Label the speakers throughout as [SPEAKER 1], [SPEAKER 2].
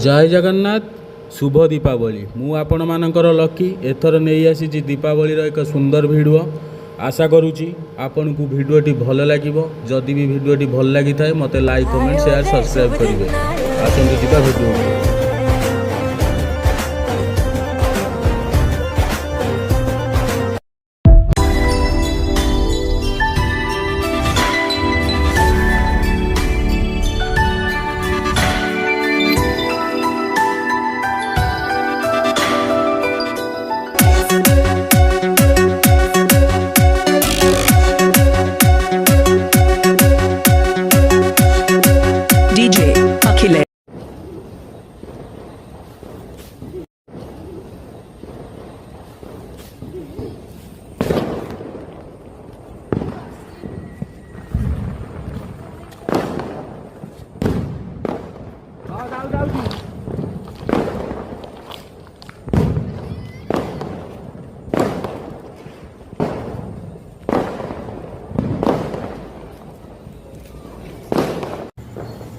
[SPEAKER 1] जय जगन्नाथ शुभ दीपावली। मु आपण मानकर लकी एथर नहीं आसी दीपावली एक सुंदर वीडियो आशा करुँची आपन को वीडियोटी भल लगे। जदि भी वीडियोटी भल लगी थाए मते लाइक कमेंट शेयर सब्सक्राइब करेंगे। आसतु जिबा वीडियो।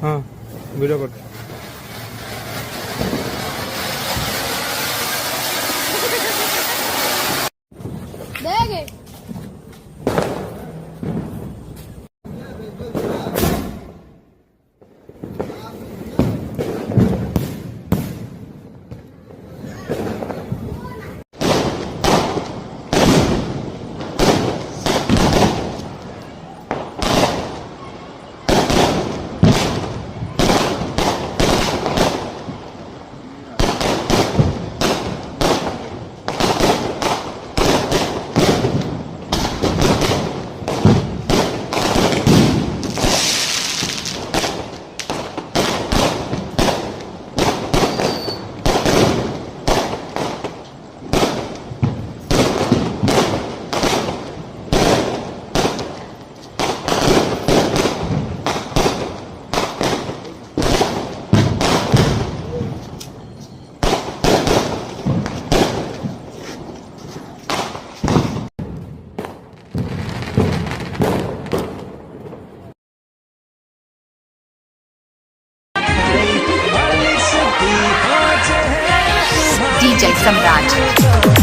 [SPEAKER 2] हाँ वीडियो कर
[SPEAKER 3] DJ Samrat।